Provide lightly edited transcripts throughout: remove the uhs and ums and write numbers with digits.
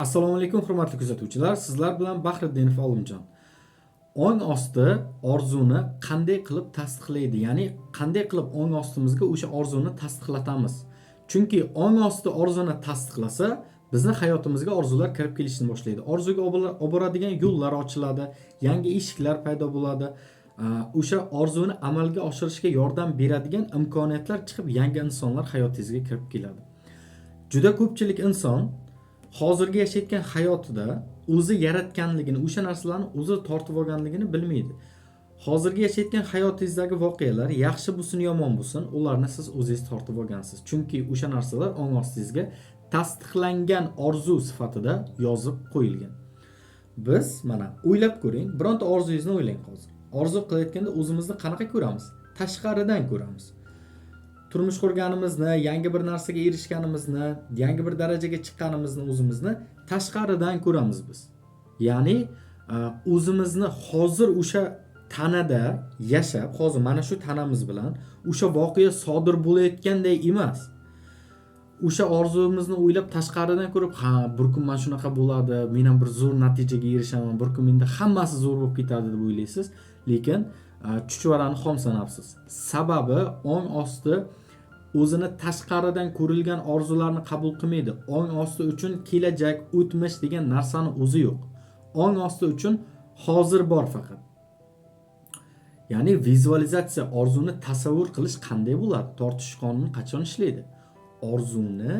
Assalomu alaykum hurmatli kuzatuvchilar. Sizlar bilan Bahriddinov Olimjon. Ong osti orzuni qanday qilib tasdiqlaydi? Ya'ni qanday qilib ong ostimizga o'sha orzuni tasdiqlatamiz? Chunki ong osti orzuni tasdiqlasa, bizni hayotimizga orzular kirib kelishni boshlaydi. Orzuga olib boradigan yo'llar ochiladi, yangi eshiklar paydo bo'ladi. O'sha orzuni amalga oshirishga yordam beradigan imkoniyatlar chiqib, yangi insonlar hayotingizga kirib keladi. Juda ko'pchilik inson hozirgi yashayotgan hayotida o'zi yaratganligini, o'sha narsalarni o'zi tortib olganligini bilmaydi. Hozirgi yashayotgan hayotingizdagi voqealar yaxshi bo'lsin, yomon bo'lsin, ularni siz o'zingiz tortib olgansiz. Chunki o'sha narsalar ong ostingizga tasdiqlangan orzu sifatida yozib qo'yilgan. Biz mana o'ylab ko'ring, bironta orzungizni o'ylang hozir. Orzu qilayotganda o'zimizni qanaqa ko'ramiz? Tashqaridan ko'ramiz. Turmush qurganimizni, yangi bir narsaga erishganimizni, yangi bir darajaga chiqqanimizni o'zimizni tashqaridan ko'ramiz biz. Ya'ni o'zimizni hozir o'sha tanada yashab, hozir mana shu tanamiz bilan o'sha voqea sodir bo'layotganday emas. O'sha orzuyimizni o'ylab tashqaridan ko'rib, ha, bir kun mana shunaqa bo'ladi, men ham bir zo'r natijaga erishaman, bir kun menda hammasi zo'r bo'lib ketadi deb o'ylaysiz, lekin chuchvarani xom sanabsiz. Sababi ong osti o'zini tashqaridan ko'rilgan orzularni qabul qilmaydi. Ong osti uchun kelajak, o'tmish degan narsani o'zi yo'q. Ong osti uchun hozir bor faqat. Ya'ni vizualizatsiya, orzuni tasavvur qilish qanday bo'ladi? Tortish qonuni qachon ishlaydi? Orzuni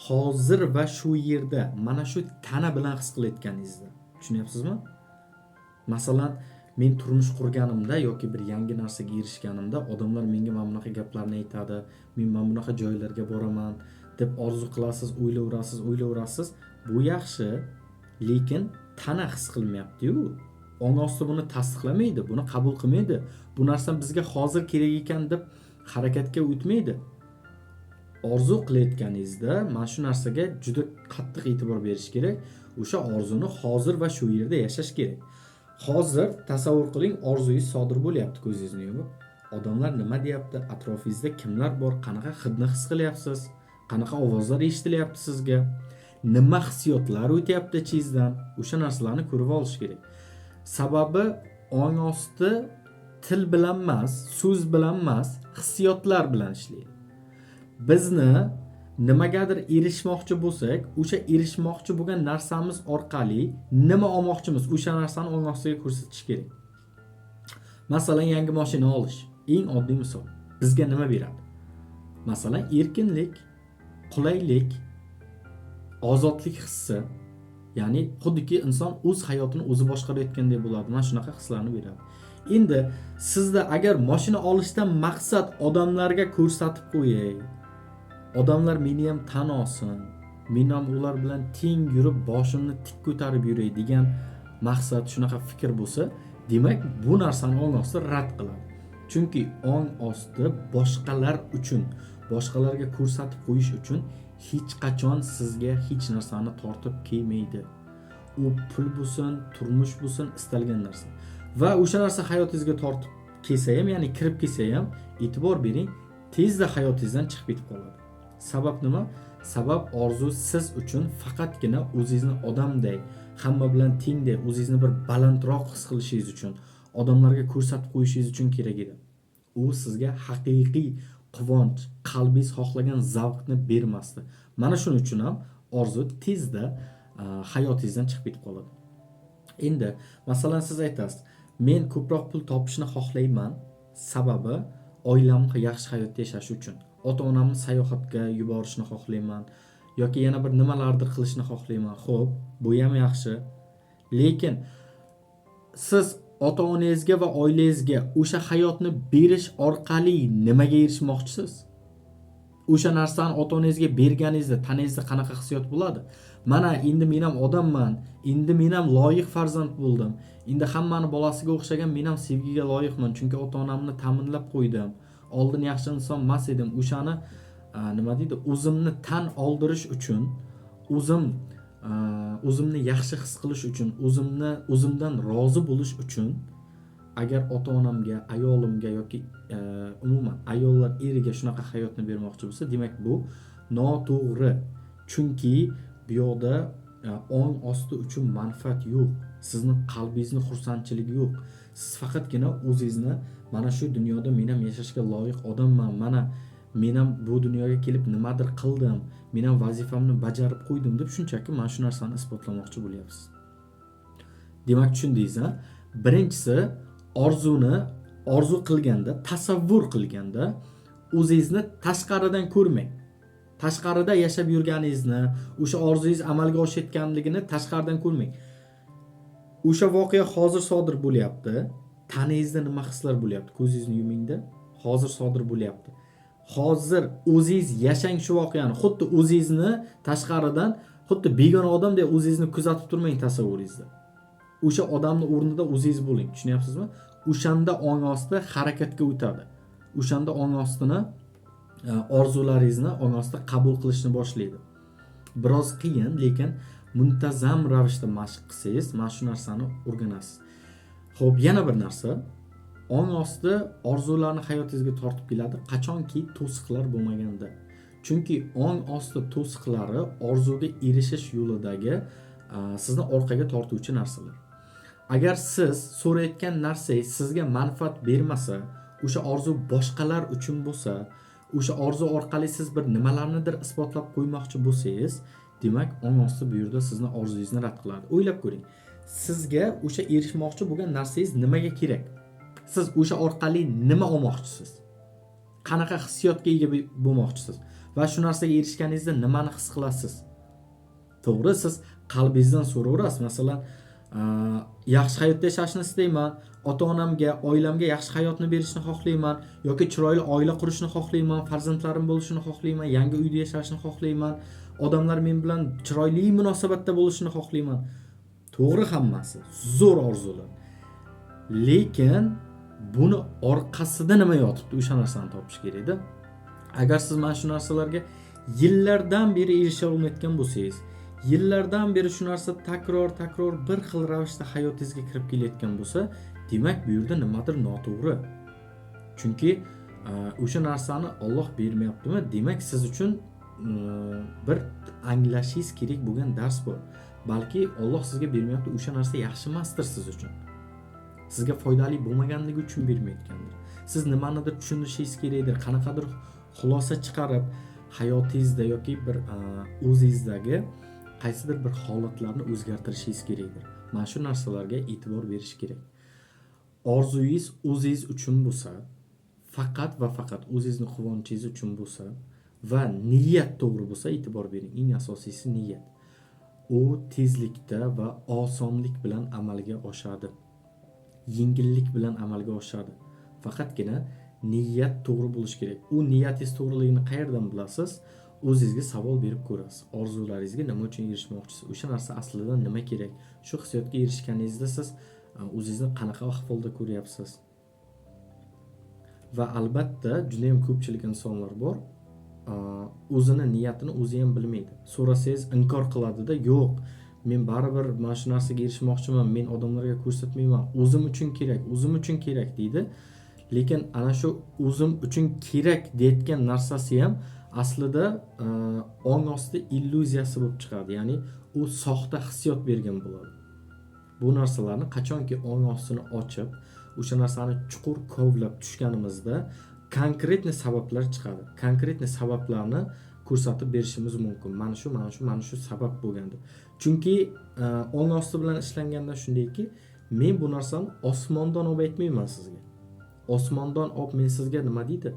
hozir va shu yerda, mana shu tana bilan his qilayotganingizda. Tushunyapsizmi? Masalan, men turmush qurganimda yoki bir yangi narsaga erishganimda odamlar menga mana bunaqa gaplarni aytadi, men mana bunaqa joylarga boraman deb orzu qilasiz, o'ylayverasiz. Bu yaxshi, lekin tana his qilmayapti-yu. Ong osti buni tasdiqlamaydi, buni qabul qilmaydi. Bu narsa bizga hozir kerak ekan deb harakatga o'tmaydi. Orzu qilayotganingizda mana shu narsaga juda qattiq e'tibor berish kerak. O'sha orzuni hozir va shu yerda yashash kerak. Hozir tasavvur qiling, orzungiz sodir bo'lyapti ko'zingizni yumib. Odamlar nima deyapti? Atrofingizda kimlar bor? Qanaqa hidni his qilyapsiz? Qanaqa ovozlar eshitilyapti sizga? Nima hissiyotlar o'tyapti ichingizdan? O'sha narsalarni ko'rib olish kerak. Sababi ong osti til bilan emas, so'z bilan emas, hissiyotlar bilan ishlaydi. Bizni nimagadir erishmoqchi bo'lsak, o'sha erishmoqchi bo'lgan narsamiz orqali nima olmoqchimiz, o'sha narsani ong ostiga ko'rsatish kerak. Masalan, yangi mashina olish, eng oddiy misol. Bizga nima beradi? Masalan, erkinlik, qulaylik, ozodlik hissi, ya'ni xuddiki inson o'z hayotini o'zi boshqarayotgandek bo'ladi. Mana shunaqa hislarni beradi. Endi sizda agar mashina olishdan maqsad odamlarga ko'rsatib qo'yay, odamlar meni ham tan olsin, men ham ular bilan teng yurib, boshimni tik ko'tarib yuray degan maqsad, shunaqa fikr bo'lsa, demak bu narsani ong osti rad qiladi. Chunki ong osti boshqalar uchun, boshqalarga ko'rsatib qo'yish uchun hech qachon sizga hech narsani tortib kelmaydi. U pul bo'lsin, turmush bo'lsin, istalgan narsa. Va o'sha narsa hayotingizga tortib kelsa ham, ya'ni kirib kelsa ham, e'tibor bering, tezda hayotingizdan chiqib ketib qoladi. Sabab nima? Sabab orzu siz uchun faqatgina o'zingizni odamday, hamma bilan tengdek, o'zingizni bir balandroq his qilishingiz uchun, odamlarga ko'rsatib qo'yishingiz uchun kerak edi. U sizga haqiqiy quvonch, qalbingiz xohlagan zavqni bermasdi. Mana shuning uchun ham orzu tezda hayotingizdan chiqib ketib qoladi. Endi, masalan, siz aytasiz, men ko'proq pul topishni xohlayman, sababi oilamni yaxshi hayotda yashash uchun. Ota-onamni sayohatga yuborishni xohlayman yoki yana bir nimalardir qilishni xohlayman. Xo'p, bu ham yaxshi. Lekin siz ota-onangizga va oilangizga o'sha hayotni berish orqali nimaga erishmoqchisiz? O'sha narsani ota-onangizga berganingizda tanangizda qanaqa hissiyot bo'ladi? Mana endi men ham odamman, endi men ham loyiq farzand bo'ldim. Endi hammani bolasiga o'xshagan men ham sevgiga loyiqman, chunki ota-onamni ta'minlab qo'ydim. Oldin yaxshi inson emas edim. O'shani nima deydi? O'zimni tan oldirish uchun, o'zimni yaxshi his qilish uchun, o'zimdan rozi bo'lish uchun agar ota-onamga, ayolimga yoki umuman ayollar eriga shunaqa hayotni bermoqchi bo'lsa, demak bu noto'g'ri. Chunki bu yoqda ong osti uchun manfaat yo'q. Sizni qalbingizni xursandchiligi yo'q. Siz faqatgina o'zingizni mana shu dunyoda men ham yashashga loyiq odamman, men ham bu dunyoga kelib nimadir qildim, men ham vazifamni bajarib qo'ydim deb shunchaki mana shu narsani isbotlamoqchi bo'lyapsiz. Demak, tushundingiz, ha? Birinchisi, orzu qilganda, tasavvur qilganda o'zingizni tashqaridan ko'rmang. Tashqarida yashab yurganingizni, o'sha orzungiz amalga oshayotganligini tashqaridan ko'rmang. O'sha voqea hozir sodir bo'lyapti. Tanangizda nima hislar bo'lyapti? Ko'zingizni yumingda, hozir sodir bo'lyapti. Hozir o'zingiz yashang shu voqeani. Xuddi o'zingizni tashqaridan, xuddi begona odamdek o'zingizni kuzatib turmang tasavvuringizda. O'sha odamning o'rnida o'zingiz bo'ling. Tushunyapsizmi? O'shanda ong osti harakatga o'tadi. O'shanda ong ostini orzularingizni ong osti qabul qilishni boshlaydi. Biroz qiyin, lekin muntazam ravishda mashq qilsangiz, mana shu narsani o'rganasiz. Xo'p, yana bir narsa, ong osti orzularni hayotingizga tortib keladi qachonki to'siqlar bo'lmaganda. Chunki ong osti to'siqlari orzuga erishish yo'lidagi sizni orqaga tortuvchi narsalar. Agar siz so'rayotgan narsangiz sizga manfaat bermasa, o'sha orzu boshqalar uchun bo'lsa, o'sha orzu orqali siz bir nimalarnidir isbotlab qo'ymoqchi bo'lsangiz, demak ong osti bu yerda sizni orzungizni rad qiladi. O'ylab ko'ring. Sizga o'sha erishmoqchi bo'lgan narsangiz nimaga kerak? Siz o'sha orqali nima olmoqchisiz? Qanaqa hissiyotga ega bo'lmoqchisiz? Va shu narsaga erishganingizda nimani his qilasiz? To'g'ri, siz qalbingizdan so'raverasiz. Masalan, yaxshi hayotda yashashni istayman, ota-onamga, oilamga yaxshi hayotni berishni xohlayman, yoki chiroyli oila qurishni xohlayman, farzandlarim bo'lishini xohlayman, yangi uyda yashashni xohlayman, odamlar men bilan chiroyli munosabatda bo'lishini xohlayman. To'g'ri, hammasi zo'r orzular. Lekin buni orqasida nima yotibdi, o'sha narsani topish kerak-da. Agar siz mana shu narsalarga yillardan beri erisha olmayotgan bo'lsangiz, yillardan beri shu narsa takror bir xil ravishda hayotingizga kirib kelayotgan bo'lsa, demak bu yerda nimadir noto'g'ri. Chunki o'sha narsani Alloh bermayaptimi? Demak siz uchun bir anglashingiz kerak bo'lgan dars bor. Balki Alloh sizga bermayapti, o'sha narsa yaxshi emasdir siz uchun. Sizga foydali bo'lmaganligi uchun bermayotgandir. Siz nimanidir tushunishingiz kerakdir, qanaqadir xulosa chiqarib hayotingizda yoki bir o'zingizdagi qaysidir bir holatlarni o'zgartirishingiz kerakdir. Mana shu narsalarga e'tibor berish kerak. Orzungiz o'zingiz uchun bo'lsa, faqat va faqat o'zingizning quvonchingiz uchun bo'lsa va niyat to'g'ri bo'lsa, e'tibor bering. Eng asosiysi niyat. U tezlikda va osonlik bilan amalga oshadi. Yengillik bilan amalga oshadi. Faqatgina niyat to'g'ri bo'lishi kerak. U niyatingiz to'g'riligini qayerdan bilasiz? O'zingizga savol berib ko'rasiz. Orzularingizga nima uchun erishmoqchisiz? O'sha narsa aslida nima kerak? Shu hissiyotga erishganingizda siz o'zingizni qanaqa ahvolda ko'ryapsiz? Va albatta juda ham ko'pchilik insonlar bor, o'zini niyatini o'zi ham bilmaydi. So'rasangiz inkor qiladi-da, yo'q, men baribir mana shu narsaga erishmoqchiman, men odamlarga ko'rsatmayman, o'zim uchun kerak deydi. Lekin ana shu o'zim uchun kerak deyotgan narsasi ham aslida ong osti illyuziyasi bo'lib chiqadi. Ya'ni u soxta hissiyot bergan bo'ladi. Bu narsalarni qachonki ong ostini ochib, o'sha narsani chuqur kovlab tushganimizda konkretni sabablar chiqadi. Konkretni sabablarni ko'rsatib berishimiz mumkin. Mana shu sabab bo'lgandi. Chunki ong osti bilan ishlanganda shundayki, men bu narsani osmondan olib aytmayman sizga. Osmondan olib men sizga nima deydi?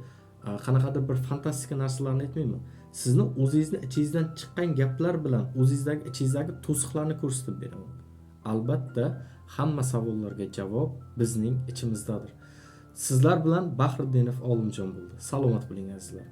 Qanaqadir bir fantastika narsalarni aytmayman. Sizni o'zingizni ichingizdan chiqqan gaplar bilan ichingizdagi to'siqlarni ko'rsatib beraman. Albatta, hamma savollarga javob bizning ichimizdadir. Sizlar bilan Bahriddinov Olimjon bo'ldi. Salomat bo'ling azizlar.